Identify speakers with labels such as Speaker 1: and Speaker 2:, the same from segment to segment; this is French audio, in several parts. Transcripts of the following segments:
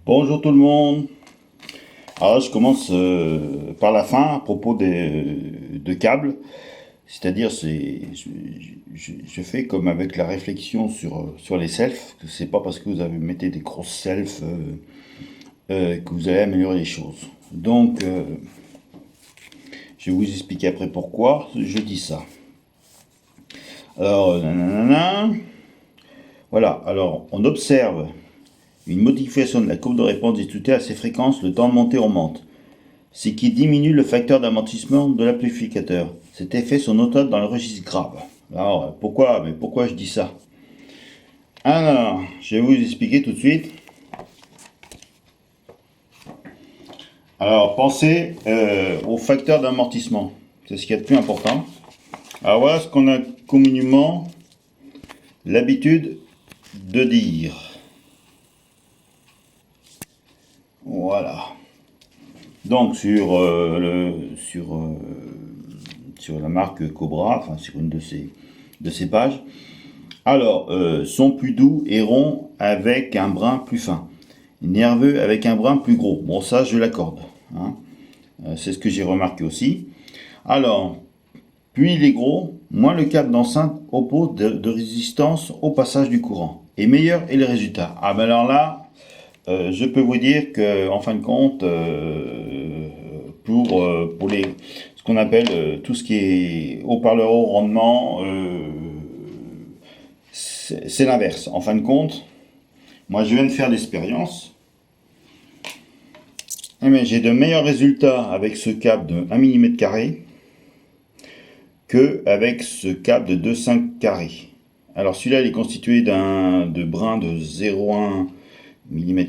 Speaker 1: Bonjour tout le monde. Alors je commence par la fin à propos de câbles. C'est-à-dire, je fais comme avec la réflexion sur les selfs. C'est pas parce que vous avez mettez des grosses selfs que vous allez améliorer les choses. Donc, je vais vous expliquer après pourquoi je dis ça. Alors, nanana. Voilà. Alors, on observe une modification de la courbe de réponse discutée à ces fréquences, le temps de montée augmente, ce qui diminue le facteur d'amortissement de l'amplificateur. Cet effet sont notables dans le registre grave. Alors, pourquoi je dis ça? Alors, je vais vous expliquer tout de suite. Alors, pensez au facteur d'amortissement. C'est ce qui est le plus important. Alors, voilà ce qu'on a communément l'habitude de dire. Voilà. Donc, sur la marque Cobra, enfin sur une de ces pages. Alors, son plus doux et rond avec un brin plus fin. Nerveux avec un brin plus gros. Bon, ça, je l'accorde. Hein. C'est ce que j'ai remarqué aussi. Alors, plus il est gros, moins le câble d'enceinte oppose de résistance au passage du courant. Et meilleur est le résultat. Ah ben alors là, je peux vous dire que, en fin de compte, pour ce qu'on appelle tout ce qui est haut-parleur haut rendement, c'est l'inverse. En fin de compte, moi je viens de faire l'expérience. Mais j'ai de meilleurs résultats avec ce câble de 1 mm² que avec ce câble de 2,5². Alors celui-là il est constitué de brins de 0,1 mm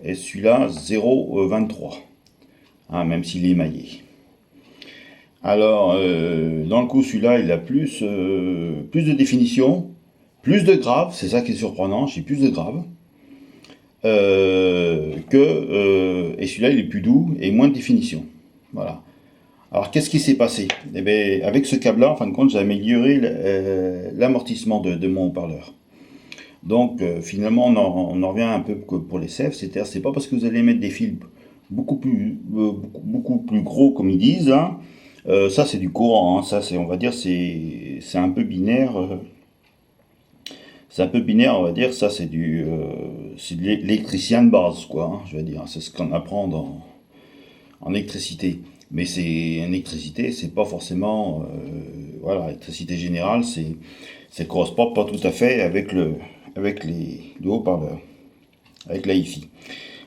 Speaker 1: et celui-là 0,23. Ah, même s'il est émaillé. Alors, dans le coup, celui-là, il a plus de définition, plus de grave, c'est ça qui est surprenant, j'ai plus de grave, et celui-là, il est plus doux et moins de définition. Voilà. Alors, qu'est-ce qui s'est passé? Eh bien, avec ce câble-là, en fin de compte, j'ai amélioré l'amortissement de mon haut-parleur. Donc, finalement, on en revient un peu pour les CEF, c'est-à-dire, c'est pas parce que vous allez mettre des fils beaucoup plus gros, comme ils disent, hein. Ça c'est du courant, hein. Ça c'est, on va dire, c'est un peu binaire. C'est un peu binaire, on va dire. Ça c'est de l'électricien de base, quoi, hein, je veux dire. C'est ce qu'on apprend en électricité. Mais c'est en électricité, c'est pas forcément, voilà, l'électricité générale, ça correspond pas tout à fait avec le haut-parleur, avec la hi-fi.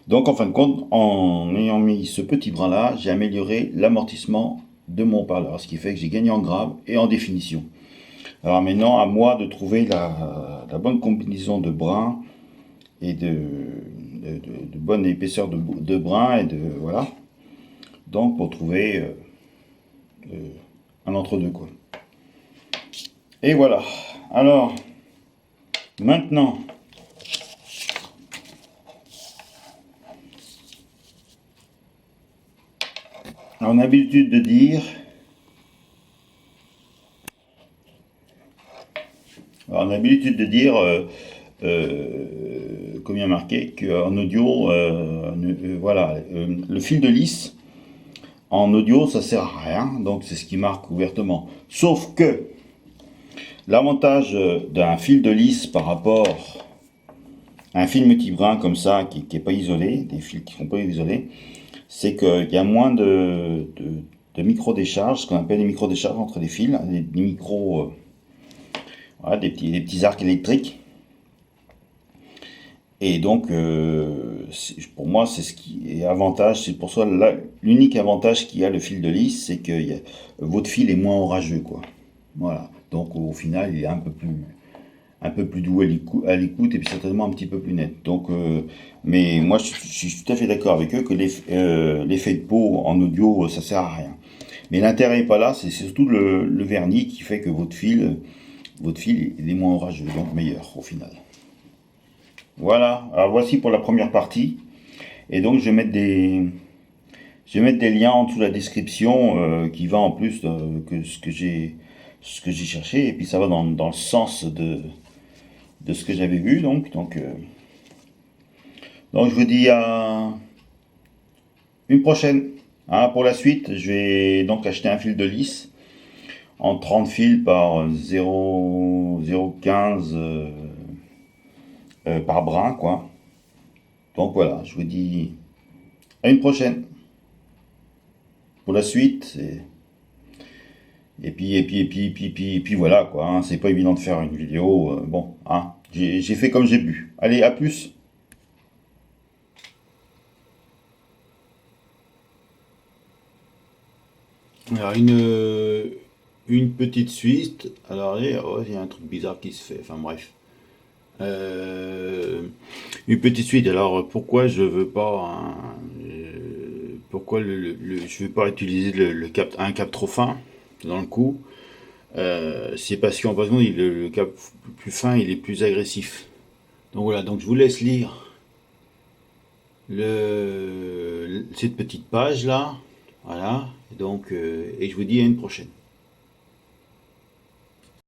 Speaker 1: Donc en fin de compte, en ayant mis ce petit brin là, j'ai amélioré l'amortissement de mon haut-parleur, ce qui fait que j'ai gagné en grave et en définition. Alors maintenant, à moi de trouver la bonne combinaison de brins et de bonne épaisseur de brins et voilà. Donc pour trouver un entre-deux, quoi. Et voilà. Alors maintenant, on a l'habitude de dire, comme il y a marqué, qu'en audio, voilà, le fil de lisse, en audio, ça sert à rien, donc c'est ce qui marque ouvertement. Sauf que l'avantage d'un fil de lisse par rapport à un fil multibrin comme ça, qui n'est pas isolé, des fils qui ne sont pas isolés, c'est qu'il y a moins de micro-décharges, ce qu'on appelle des micro-décharges entre les fils, des micros, voilà, des petits arcs électriques. Et donc, pour moi, c'est ce qui est avantage. C'est pour ça l'unique avantage qu'il y a le fil de lisse, c'est que votre fil est moins orageux, quoi. Voilà. Donc au final, il est un peu plus doux à l'écoute et puis certainement un petit peu plus net. Donc, mais moi, je suis tout à fait d'accord avec eux que l'effet de peau en audio, ça sert à rien. Mais l'intérêt n'est pas là, c'est surtout le vernis qui fait que votre fil il est moins orageux, donc meilleur au final. Voilà, alors voici pour la première partie. Et donc je vais mettre des liens en dessous de la description qui va en plus que ce que j'ai cherché. Et puis ça va dans le sens de ce que j'avais vu. Donc Donc je vous dis à une prochaine. Hein, pour la suite, je vais donc acheter un fil de lisse en 30 fils par 0,15 par brin, quoi. Donc voilà, je vous dis à une prochaine pour la suite. Et puis voilà, quoi. Hein, c'est pas évident de faire une vidéo. Bon, hein, j'ai fait comme j'ai pu. Allez, à plus. Alors, une petite suite. Alors, oh, il y a un truc bizarre qui se fait. Enfin, bref. Une petite suite. Alors, pourquoi je veux pas pourquoi je veux pas utiliser un cap trop fin dans le coup? C'est parce qu'en passant, le cap plus fin, il est plus agressif. Donc voilà. Donc je vous laisse lire cette petite page là. Voilà. Donc, et je vous dis à une prochaine.